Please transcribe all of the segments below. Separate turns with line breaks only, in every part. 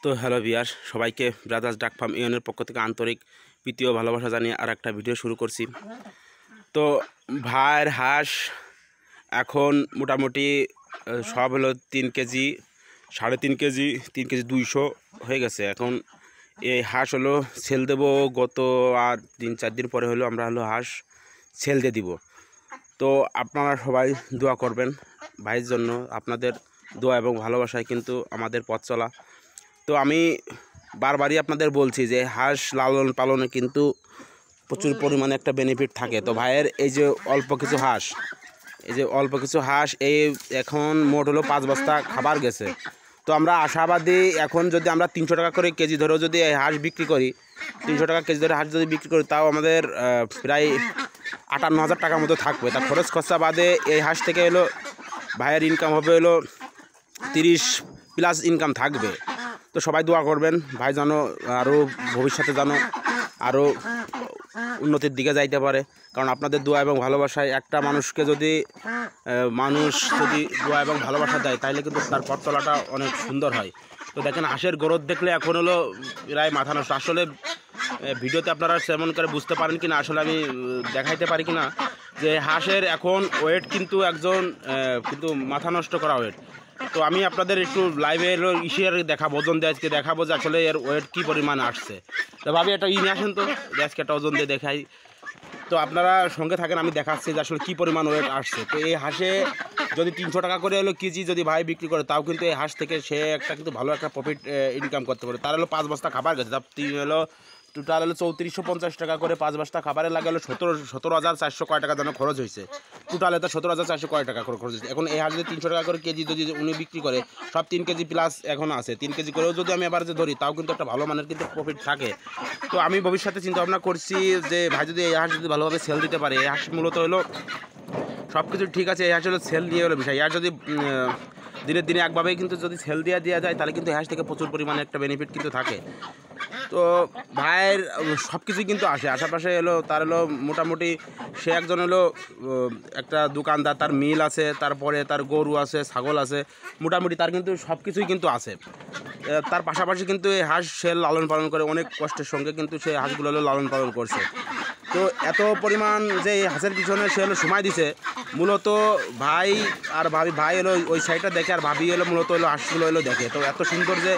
তো hello viewers, সবাইকে brothers ডাক ফার্ম ইউনিয়নের পক্ষ থেকে আন্তরিক প্রীতি ও ভালোবাসা জানিয়ে আর একটা ভিডিও শুরু করছি। তো ভাইয়ের হাঁস এখন মোটামুটি সব হলো 3 কেজি, 3.5 কেজি, 3 কেজি 200 হয়ে গেছে। এখন এই হাঁস হলো সেল দেবো গত আর 3-4 দিন পরে হলো আমরা হাঁস সেল দিয়ে দিব। তো আপনারা সবাই দোয়া করবেন ভাইয়ের জন্য। আপনাদের দোয়া এবং ভালোবাসায় কিন্তু আমাদের পথ চলা। তো আমি বারবারই আপনাদের বলছি যে হাঁস লালন পালনে কিন্তু প্রচুর পরিমাণে একটা বেনিফিট থাকে। তো ভাইয়ের এই যে অল্প কিছু হাঁস এই এখন মোট হলো 5 বস্তা খাবার গেছে। তো আমরা আশাবাদী, এখন যদি আমরা 300 টাকা করে কেজি ধরেও যদি এই হাঁস বিক্রি করি, 300 টাকা কেজি ধরে হাঁস যদি বিক্রি করি, তাও আমাদের প্রায় 58,000 টাকার মতো থাকবে। তা খরচ খরচা বাদে এই হাঁস থেকে হলো ভাইয়ের ইনকাম হবে হলো 30+ ইনকাম থাকবে। তো সবাই দোয়া করবেন ভাই যেন আরও ভবিষ্যতে যেন আরও উন্নতির দিকে যাইতে পারে। কারণ আপনাদের দোয়া এবং ভালোবাসায় একটা মানুষকে যদি দোয়া এবং ভালোবাসা দেয়, তাহলে কিন্তু তার পথ চলাটা অনেক সুন্দর হয়। তো দেখেন হাঁসের গ্রোথ দেখলে এখন হলো প্রায় মাথা নষ্ট। আসলে ভিডিওতে আপনারা সেমন করে বুঝতে পারেন কি না, আসলে আমি দেখাইতে পারি কি না যে হাঁসের এখন ওয়েট কিন্তু কিন্তু মাথা নষ্ট করা ওয়েট। তো আমি আপনাদের একটু লাইভে দেখাবো, ওজন দিয়ে আজকে দেখাবো যে আসলে এর ওয়েট কী পরিমাণ আসছে। তো ভাবি একটা নিয়ে আসেন তো, আজকে একটা ওজন দিয়ে দেখাই। তো আপনারা সঙ্গে থাকেন, আমি দেখাচ্ছি যে আসলে কী পরিমাণ ওয়েট আসছে। তো এই হাঁসে যদি 300 টাকা করে হলো কেজি যদি ভাই বিক্রি করে, তাও কিন্তু এই হাঁস থেকে সে কিন্তু ভালো একটা প্রফিট ইনকাম করতে পারে। তার হলো 5 বস্তা খাবার গেছে, তার টোটাল হলো 3450 টাকা করে। 5 বস্তা খাবারের লাগে হলো 17,400 কয় টাকা যেন খরচ হয়েছে। টোটালে তো 17,400 কয় টাকা করে খরচ হয়েছে। এখন এই হাঁস যদি 300 টাকা করে কেজি যদি উনি বিক্রি করে, সব 3 কেজি প্লাস এখন আছে, 3 কেজি করেও যদি আমি এবার যে ধরি, তাও কিন্তু একটা ভালো মানের কিন্তু প্রফিট থাকে। তো আমি ভবিষ্যতে চিন্তা ভাবনা করছি যে ভাই যদি এই হাঁস যদি ভালোভাবে সেল দিতে পারে, এই হাঁস মূলত হলো সব কিছু ঠিক আছে, এই হাঁস হলো সেল নিয়ে হলো বিষয়। এই হাঁস যদি দিনের দিনে একভাবেই কিন্তু যদি সেল দেওয়া যায়, তাহলে কিন্তু এই হাঁস থেকে প্রচুর পরিমাণে একটা বেনিফিট কিন্তু থাকে। তো ভাইয়ের সব কিছুই কিন্তু আসে আশেপাশে এলো, তার হলো মোটামুটি সে একজন হলো একটা দোকানদার, তার মিল আছে, তারপরে তার গরু আছে, ছাগল আছে, মোটামুটি তার কিন্তু সব কিছুই কিন্তু আছে। তার পাশাপাশি কিন্তু এই হাঁস সে লালন পালন করে, অনেক কষ্টের সঙ্গে কিন্তু সে হাঁসগুলো হলো লালন পালন করছে। তো এত পরিমাণ যে এই হাঁসের পিছনে সে হলো সময় দিছে, মূলত ভাই আর ভাই এলো ওই সাইডটা দেখে, আর ভাবি এলো মূলত হলো হাঁসগুলো এলো দেখে। তো এত সুন্দর যে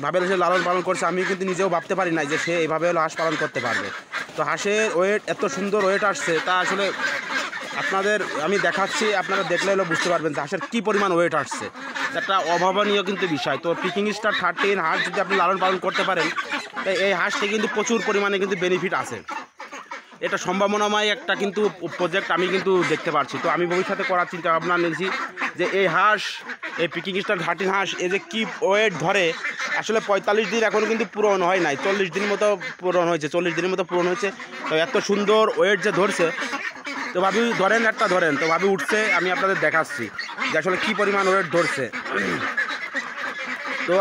ভাবে সে লালন পালন করছে, আমি কিন্তু নিজেও ভাবতে পারি নাই যে সে এইভাবে হলো হাঁস পালন করতে পারবে। তো হাঁসের ওয়েট এত সুন্দর ওয়েট আসছে, তা আসলে আপনাদের আমি দেখাচ্ছি, আপনারা দেখলে হলো বুঝতে পারবেন যে হাঁসের কী পরিমাণ ওয়েট আসছে। একটা অভাবনীয় কিন্তু বিষয়। তো পিকিং স্টার 13 হাঁস যদি আপনি লালন পালন করতে পারেন, তাই এই হাঁসটি কিন্তু প্রচুর পরিমাণে কিন্তু বেনিফিট আছে। এটা সম্ভাবনাময় একটা কিন্তু প্রজেক্ট আমি কিন্তু দেখতে পাচ্ছি। তো আমি ভবিষ্যতে করার চিন্তা ভাবনা নিয়েছি যে এই হাঁস, এই পিকিং স্টার 13 হাঁস এই যে কী ওয়েট ধরে, আসলে 45 দিন এখনও কিন্তু পূরণ হয় নাই, 40 দিন মতো পূরণ হয়েছে, 40 দিনের মতো পূরণ হয়েছে। তো এত সুন্দর ওয়েট যে ধরছে, তো ভাবি ধরেন, তো ভাবি উঠছে, আমি আপনাদের দেখাচ্ছি যে আসলে কী পরিমাণ ওয়েট ধরছে। তো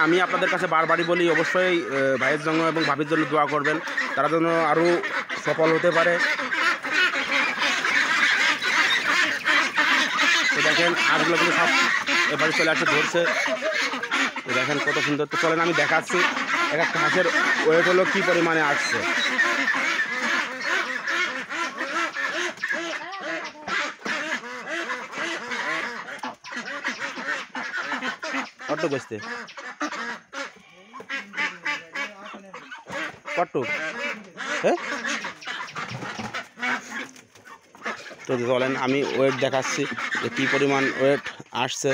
আমি আপনাদের কাছে বারবারই বলি, অবশ্যই ভাইয়ের জন্য এবং ভাবির জন্য দোয়া করবেন, তারা যেন আরও সফল হতে পারে। তো দেখেন হাঁসগুলো কিন্তু সব এবারে চলে আসে ধরছে। তো দেখেন কত সুন্দর। তো চলেন আমি দেখাচ্ছি এক একটা হাঁসের ওয়েট হলো কী পরিমাণে আসছে। কত বসতে কত, হ্যাঁ? তো চলেন আমি ওয়েট দেখাচ্ছি যে কী পরিমাণ ওয়েট আসছে।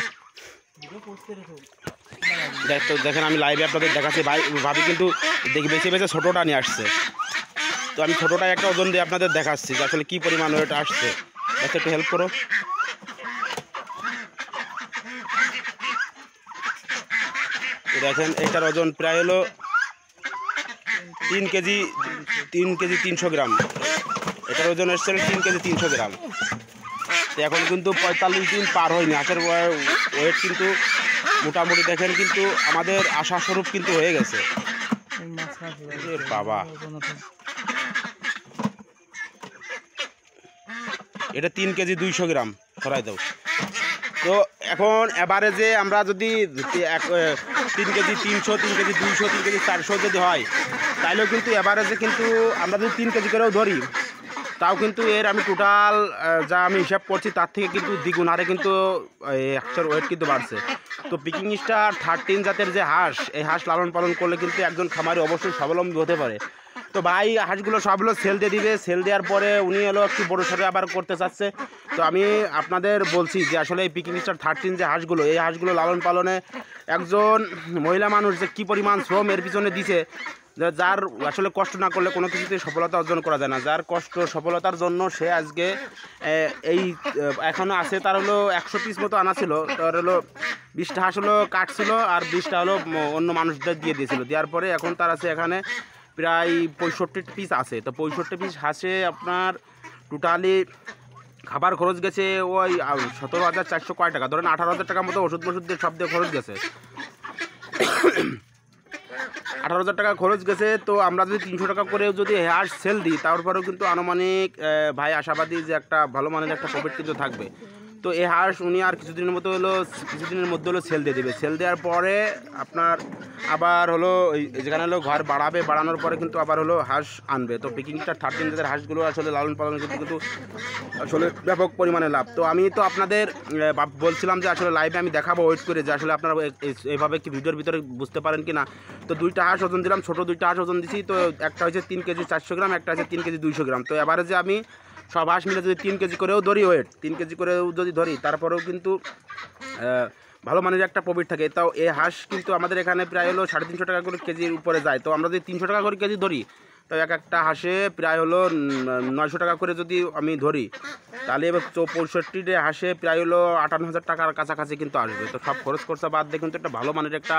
তো দেখেন আমি লাইভে আপনাদের দেখাচ্ছি, ভাবি কিন্তু বেছে বেছে ছোটোটা নিয়ে আসছে। তো আমি ছোটোটায় একটা ওজন দিয়ে আপনাদের দেখাচ্ছি যে আসলে কী পরিমাণ ওয়েট আসছে। আচ্ছা একটু হেল্প করো। তো দেখেন এটার ওজন প্রায় হলো 3 কেজি 300 গ্রাম। এটার ওজন এসছে 3 কেজি 300 গ্রাম। তো এখন কিন্তু 45 দিন পার হয়নি, হাঁসের ওয়েট কিন্তু মোটামুটি দেখেন কিন্তু আমাদের আশাস্বরূপ কিন্তু হয়ে গেছে। বাবা, এটা 3 কেজি 200 গ্রাম ধরাই দাও। তো এখন এভারেজে আমরা যদি 3 কেজি 300, 3 কেজি 200, 3 কেজি 400 যদি হয়, তাইলেও কিন্তু এভারেজে কিন্তু আমরা যদি 3 কেজি করেও ধরি, তাও কিন্তু এর আমি টোটাল যা আমি হিসাব করছি তার থেকে কিন্তু দ্বিগুণ হারে কিন্তু হাঁসের ওয়েট কিন্তু বাড়ছে। তো পিকিং স্টার 13 জাতের যে হাঁস, এই হাঁস লালন পালন করলে কিন্তু একজন খামারি অবশ্যই স্বাবলম্বী হতে পারে। তো ভাই হাঁসগুলো সবগুলো সেল দিয়ে দিবে, সেল দেওয়ার পরে উনি হলো একটু বড়ো সাথে আবার করতে চাচ্ছে। তো আমি আপনাদের বলছি যে আসলে এই পিকিং স্টার 13 যে হাঁসগুলো, এই হাঁসগুলো লালন পালনে একজন মহিলা মানুষ যে কী পরিমাণ শ্রম এর পিছনে দিছে, যার আসলে কষ্ট না করলে কোনো কিছুতেই সফলতা অর্জন করা যায় না। যার কষ্ট সফলতার জন্য সে আজকে এই এখনও আছে, তার হলো 100 পিস মতো আনা ছিল, তার হলো 20টা হাঁস হলো কাটছিল আর 20টা হলো অন্য মানুষদের দিয়ে দিয়েছিল। দেওয়ার পরে এখন তার আছে এখানে প্রায় 65 পিস আছে। তো 65 পিস হাঁসে আপনার টোটালি খাবার খরচ গেছে ওই 17,400 কয় টাকা, ধরেন 18,000 টাকার মতো ওষুধ দিয়ে সব দিয়ে খরচ গেছে। 18,000 টাকা খরচ গেছে। তো আমরা যদি 300 টাকা করেও যদি হাঁস সেল দিই, তারপরেও কিন্তু আনুমানিক ভাই আশাবাদী যে একটা ভালো মানের একটা প্রফিট কিন্তু থাকবে। তো এই হাঁস উনি আর কিছুদিনের মধ্যে হলো সেল দিয়ে দেবে। সেল দেওয়ার পরে আপনার আবার হলো যেখানে হলো ঘর বাড়ানোর পরে কিন্তু আবার হলো হাঁস আনবে। তো পিকিংটা 13 জাতের হাঁসগুলো আসলে লালন পালন কিন্তু আসলে ব্যাপক পরিমাণে লাভ। তো আমি তো আপনাদের বলছিলাম যে আসলে লাইভে আমি দেখাবো ওয়েট করে, যে আসলে আপনারা এইভাবে কি ভিডিওর ভিতরে বুঝতে পারেন কি না। তো 2টা হাঁস ওজন দিলাম, ছোটো 2টা হাঁস ওজন দিছি। তো একটা হচ্ছে 3 কেজি 400 গ্রাম, একটা হচ্ছে 3 কেজি 200 গ্রাম। তো এবারে যে আমি সব হাঁস মিলে যদি 3 কেজি করেও ধরি, ওয়েট 3 কেজি করেও যদি ধরি, তারপরেও কিন্তু ভালো মানের একটা প্রফিট থাকে। তাও এই হাঁস কিন্তু আমাদের এখানে প্রায় হলো 350 টাকা করে কেজির উপরে যায়। তো আমরা যদি 300 টাকা করে কেজি ধরি, তো একটা হাঁসে প্রায় হলো 900 টাকা করে যদি আমি ধরি, তাহলে এবার 65 হাঁসে প্রায় হলো 58,000 টাকার কাছাকাছি কিন্তু আসবে। তো সব খরচ খরচা বাদ দিয়ে কিন্তু একটা ভালো মানের একটা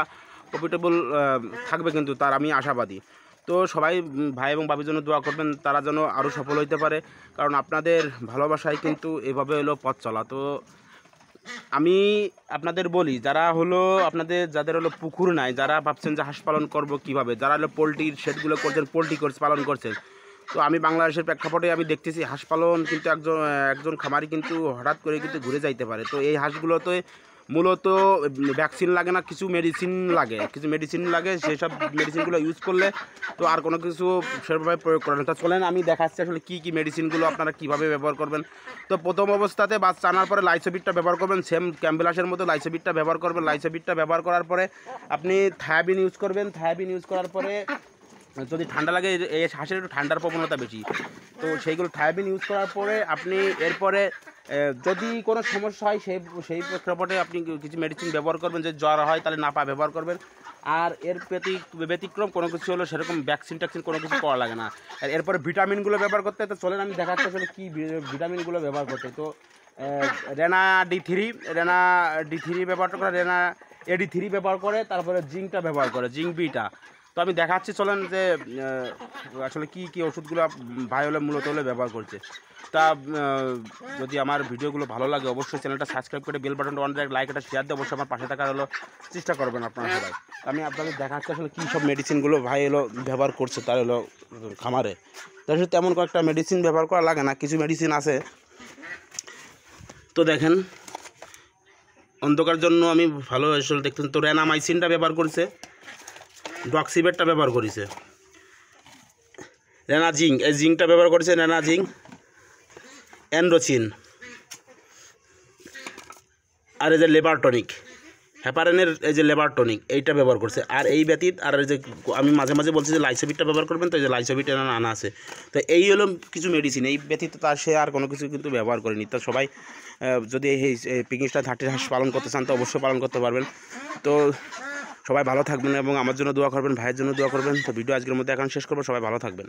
প্রফিটেবল থাকবে কিন্তু, তার আমি আশাবাদী। তো সবাই ভাই এবং ভাবির জন্য দোয়া করবেন, তারা যেন আরও সফল হইতে পারে, কারণ আপনাদের ভালোবাসায় কিন্তু এভাবে হলো পথ চলা। তো আমি আপনাদের বলি, যারা হলো যাদের হলো পুকুর নাই, যারা ভাবছেন যে হাঁস পালন করবো কীভাবে, যারা হলো পোলট্রির শেডগুলো করছেন, পোলট্রি পালন করছেন, তো আমি বাংলাদেশের প্রেক্ষাপটে আমি দেখতেছি হাঁস পালন কিন্তু একজন খামারি কিন্তু হঠাৎ করে কিন্তু ঘুরে যাইতে পারে। তো এই হাঁসগুলোতে মূলত ভ্যাকসিন লাগে না, কিছু মেডিসিন লাগে, সেই সব মেডিসিনগুলো ইউজ করলে তো আর কোনো কিছু সেভাবে প্রয়োগ করেন। তো চলেন আমি দেখাচ্ছি আসলে কী মেডিসিনগুলো আপনারা কীভাবে ব্যবহার করবেন। তো প্রথম অবস্থাতে বাচ্চা আনার পরে লাইসোবিটটা ব্যবহার করবেন, সেম ক্যাম্বেলাসের মতো লাইসোবিটটা ব্যবহার করবেন। লাইসোবিটটা ব্যবহার করার পরে আপনি থায়াবিন ইউজ করবেন। থায়াবিন ইউজ করার পরে যদি ঠান্ডা লাগে, এই হাঁসের একটু ঠান্ডার প্রবণতা বেশি, তো সেইগুলো থায়াবিন ইউজ করার পরে আপনি এরপরে যদি কোনো সমস্যা হয় সেই প্রেক্ষাপটে আপনি কিছু মেডিসিন ব্যবহার করবেন। যদি জ্বর হয় তাহলে নাপা ব্যবহার করবেন। আর এর ব্যতিক্রম কোনো কিছু হলো সেরকম ভ্যাকসিন কোনো কিছু করা লাগে না। আর এরপরে ভিটামিনগুলো ব্যবহার করতে, তো চলেন আমি দেখাচ্ছি আসলে কী ভিটামিনগুলো ব্যবহার করতে। তো রেনা D3 ব্যবহার করে, রেনা AD3 ব্যবহার করে, তারপরে জিঙ্কটা ব্যবহার করে, জিঙ্ক বিটা। তো আমি দেখাচ্ছি চলেন যে আসলে কী ওষুধগুলো ভাই হলে মূলত হলে ব্যবহার করছে। তা যদি আমার ভিডিওগুলো ভালো লাগে অবশ্যই চ্যানেলটা সাবস্ক্রাইব করে বেল বাটনটা অন করে লাইক একটা শেয়ার দিয়ে অবশ্যই আমার পাশে থাকার হলো চেষ্টা করবেন আপনারা সবাই। আমি আপনাদের দেখাচ্ছি আসলে কী সব মেডিসিনগুলো ভাই হলো ব্যবহার করছে তার হলো খামারে। তো আসলে তেমন কয়েকটা মেডিসিন ব্যবহার করা লাগে না, কিছু মেডিসিন আছে। তো দেখেন অন্ধকার জন্য আমি ভালো আসলে দেখতেন। তো রেনামাইসিনটা ব্যবহার করছে, ডক্সিবেটটা ব্যবহার করেছে, রেনাজিং এই জিঙ্কটা ব্যবহার করেছে, রেনাজিং, অ্যান্ড্রোচিন, আর এই যে লেবার টনিক, হ্যাপারেনের এই যে লেবার টনিক এইটা ব্যবহার করছে। আর এই ব্যতীত আর এই যে আমি মাঝে মাঝে বলছি যে লাইসোবিটটা ব্যবহার করবেন, তো এই যে লাইসোবিট আনা আছে। তো এই হলো কিছু মেডিসিন, এই ব্যতীত তার সে আর কোনো কিছু কিন্তু ব্যবহার করেনি। তো সবাই যদি এই পিকিং স্টার 13 হাঁস পালন করতে চান তো অবশ্যই পালন করতে পারবেন। তো সবাই ভালো থাকবেন এবং আমার জন্য দোয়া করবেন, ভাইয়ের জন্য দোয়া করবেন। তো ভিডিও আজকের মধ্যে এখন শেষ করবো, সবাই ভালো থাকবেন।